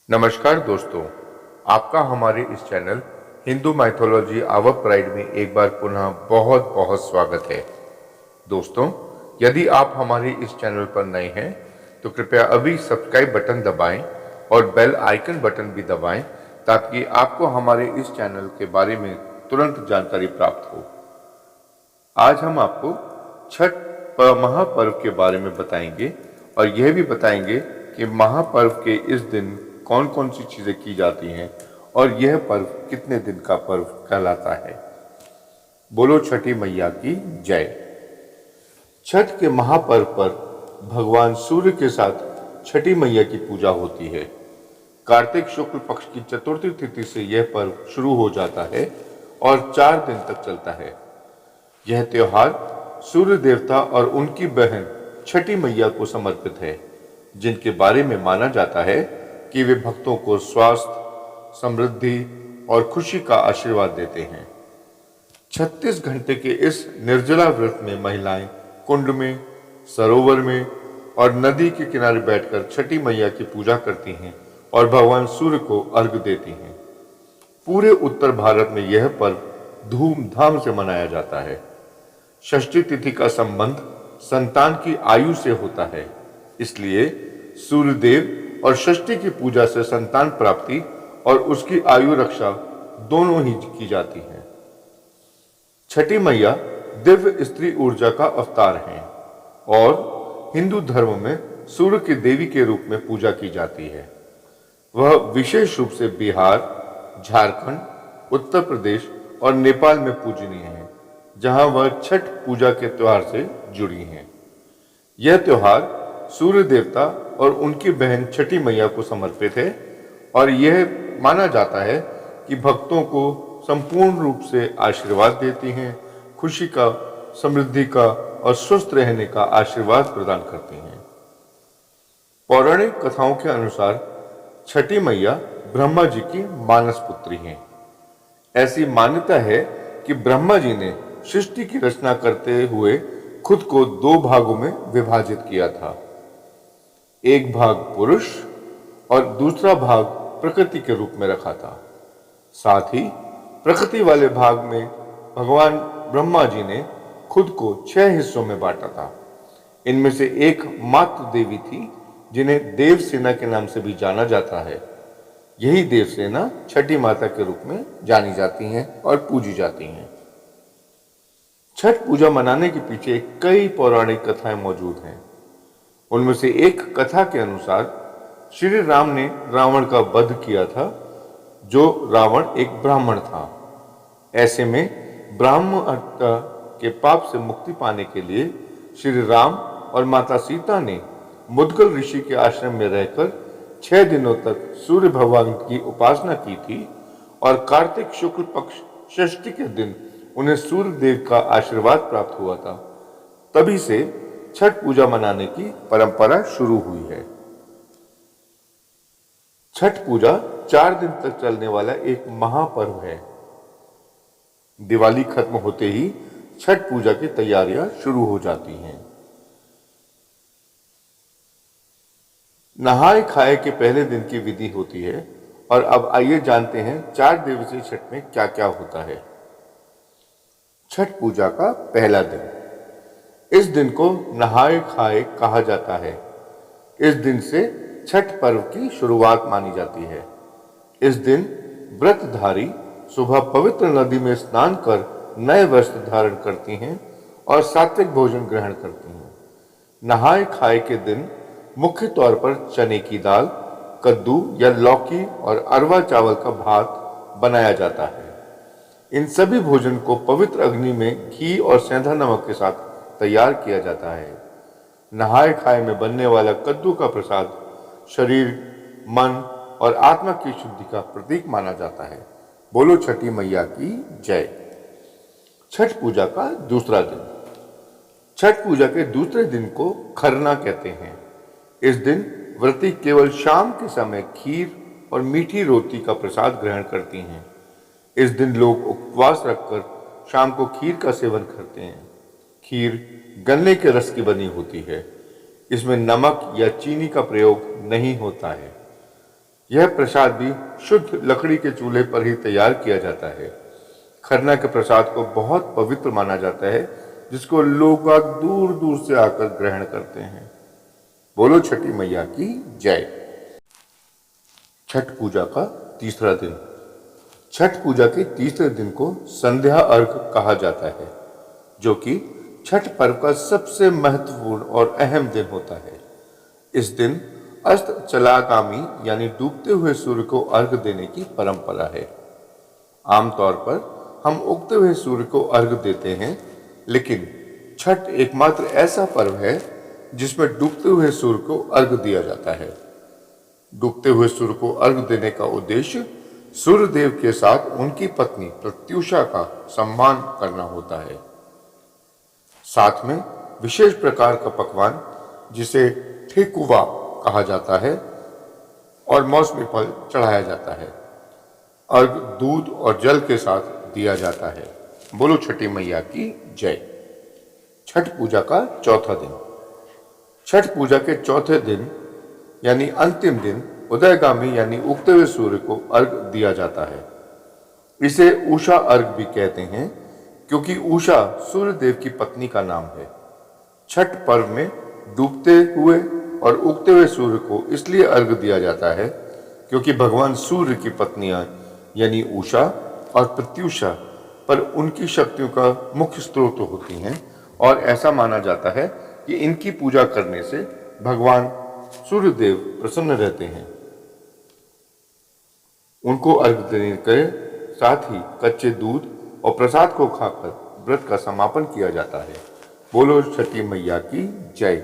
नमस्कार दोस्तों, आपका हमारे इस channel Hindu mythology our pride में एक बार पुनः बहुत बहुत स्वागत है। दोस्तों, यदि आप हमारे इस चैनल पर नए हैं तो कृपया अभी सब्सक्राइब बटन दबाएं और बेल आइकन बटन भी दबाएं ताकि आपको हमारे इस चैनल के बारे में तुरंत जानकारी प्राप्त हो। आज हम आपको छठ महापर्व के बारे में बताएंगे और यह भी बताएंगे कि महापर्व के इस दिन कौन कौन सी चीजें की जाती हैं और यह पर्व कितने दिन का पर्व कहलाता है। बोलो छठी मैया की जय। छठ के महापर्व पर भगवान सूर्य के साथ छठी मैया की पूजा होती है। कार्तिक शुक्ल पक्ष की चतुर्थी तिथि से यह पर्व शुरू हो जाता है और 4 दिन तक चलता है। यह त्योहार सूर्य देवता और उनकी बहन छठी मैया को समर्पित है, जिनके बारे में माना जाता है कि वे भक्तों को स्वास्थ्य, समृद्धि और खुशी का आशीर्वाद देते हैं। 36 घंटे के इस निर्जला व्रत में महिलाएं कुंड में, सरोवर में और नदी के किनारे बैठकर छठी मैया की पूजा करती हैं और भगवान सूर्य को अर्घ्य देती हैं। पूरे उत्तर भारत में यह पर्व धूमधाम से मनाया जाता है। षष्ठी तिथि का संबंध संतान की आयु से होता है, इसलिए सूर्यदेव और षष्ठी की पूजा से संतान प्राप्ति और उसकी आयु रक्षा दोनों ही की जाती है। छठी मैया दिव्य स्त्री ऊर्जा का अवतार हैं और हिंदू धर्म में सूर्य की देवी के रूप में पूजा की जाती है। वह विशेष रूप से बिहार, झारखंड, उत्तर प्रदेश और नेपाल में पूजनीय है, जहां वह छठ पूजा के त्योहार से जुड़ी हैं। यह त्योहार सूर्य देवता और उनकी बहन छठी मैया को समर्पित है और यह माना जाता है कि भक्तों को संपूर्ण रूप से आशीर्वाद देती हैं, खुशी का, समृद्धि का और स्वस्थ रहने का आशीर्वाद प्रदान करती हैं। पौराणिक कथाओं के अनुसार छठी मैया ब्रह्मा जी की मानस पुत्री हैं। ऐसी मान्यता है कि ब्रह्मा जी ने सृष्टि की रचना करते हुए खुद को 2 भागों में विभाजित किया था। एक भाग पुरुष और दूसरा भाग प्रकृति के रूप में रखा था। साथ ही प्रकृति वाले भाग में भगवान ब्रह्मा जी ने खुद को 6 हिस्सों में बांटा था। इनमें से एक मातृ देवी थी, जिन्हें देवसेना के नाम से भी जाना जाता है। यही देवसेना छठी माता के रूप में जानी जाती हैं और पूजी जाती हैं। छठ पूजा मनाने के पीछे कई पौराणिक कथाएं मौजूद हैं। उनमें से एक कथा के अनुसार श्री राम ने रावण का वध किया था, जो रावण एक ब्राह्मण था। ऐसे में ब्राह्मणता के पाप से मुक्ति पाने के लिए श्री राम और माता सीता ने मुद्गल ऋषि के आश्रम में रहकर 6 दिनों तक सूर्य भगवान की उपासना की थी और कार्तिक शुक्ल पक्ष षष्ठी के दिन उन्हें सूर्य देव का आशीर्वाद प्राप्त हुआ था। तभी से छठ पूजा मनाने की परंपरा शुरू हुई है। छठ पूजा 4 दिन तक चलने वाला एक महापर्व है। दिवाली खत्म होते ही छठ पूजा की तैयारियां शुरू हो जाती हैं। नहाए खाए के पहले दिन की विधि होती है और अब आइए जानते हैं 4 दिवसीय छठ में क्या क्या होता है। छठ पूजा का पहला दिन। इस दिन को नहाए खाए कहा जाता है। इस दिन से छठ पर्व की शुरुआत मानी जाती है। इस दिन व्रतधारी सुबह पवित्र नदी में स्नान कर नए वस्त्र धारण करती हैं और सात्विक भोजन ग्रहण करती हैं। नहाए खाए के दिन मुख्य तौर पर चने की दाल, कद्दू या लौकी और अरवा चावल का भात बनाया जाता है। इन सभी भोजन को पवित्र अग्नि में घी और सेंधा नमक के साथ तैयार किया जाता है। नहाए खाए में बनने वाला कद्दू का प्रसाद शरीर, मन और आत्मा की शुद्धि का प्रतीक माना जाता है। बोलो छठी मैया की जय। छठ पूजा का दूसरा दिन। छठ पूजा के दूसरे दिन को खरना कहते हैं। इस दिन व्रती केवल शाम के समय खीर और मीठी रोटी का प्रसाद ग्रहण करती हैं। इस दिन लोग उपवास रखकर शाम को खीर का सेवन करते हैं। खीर गन्ने के रस की बनी होती है। इसमें नमक या चीनी का प्रयोग नहीं होता है। यह प्रसाद भी शुद्ध लकड़ी के चूल्हे पर ही तैयार किया जाता है। खरना के प्रसाद को बहुत पवित्र माना जाता है, जिसको लोग दूर दूर से आकर ग्रहण करते हैं। बोलो छठी मैया की जय। छठ पूजा का तीसरा दिन। छठ पूजा के तीसरे दिन को संध्या अर्घ कहा जाता है, जो कि छठ पर्व का सबसे महत्वपूर्ण और अहम दिन होता है। इस दिन अस्त चलागामी यानी डूबते हुए सूर्य को अर्घ देने की परंपरा है। आमतौर पर हम उगते हुए सूर्य को अर्घ देते हैं, लेकिन छठ एकमात्र ऐसा पर्व है जिसमें डूबते हुए सूर्य को अर्घ दिया जाता है। डूबते हुए सूर्य को अर्घ देने का उद्देश्य सूर्य देव के साथ उनकी पत्नी प्रत्युषा का सम्मान करना होता है। साथ में विशेष प्रकार का पकवान, जिसे ठेकुवा कहा जाता है, और मौसमी फल चढ़ाया जाता है। अर्घ दूध और जल के साथ दिया जाता है। बोलो छठी मैया की जय। छठ पूजा का चौथा दिन। छठ पूजा के चौथे दिन यानी अंतिम दिन उदयगामी यानी उगते हुए सूर्य को अर्घ दिया जाता है। इसे उषा अर्घ भी कहते हैं, क्योंकि उषा सूर्य देव की पत्नी का नाम है। छठ पर्व में डूबते हुए और उगते हुए सूर्य को इसलिए अर्घ दिया जाता है क्योंकि भगवान सूर्य की पत्नियां यानी उषा और प्रत्युषा पर उनकी शक्तियों का मुख्य स्रोत होती हैं, और ऐसा माना जाता है कि इनकी पूजा करने से भगवान सूर्यदेव प्रसन्न रहते हैं। उनको अर्घ देने के साथ ही कच्चे दूध और प्रसाद को खाकर व्रत का समापन किया जाता है। बोलो छठी मैया की जय।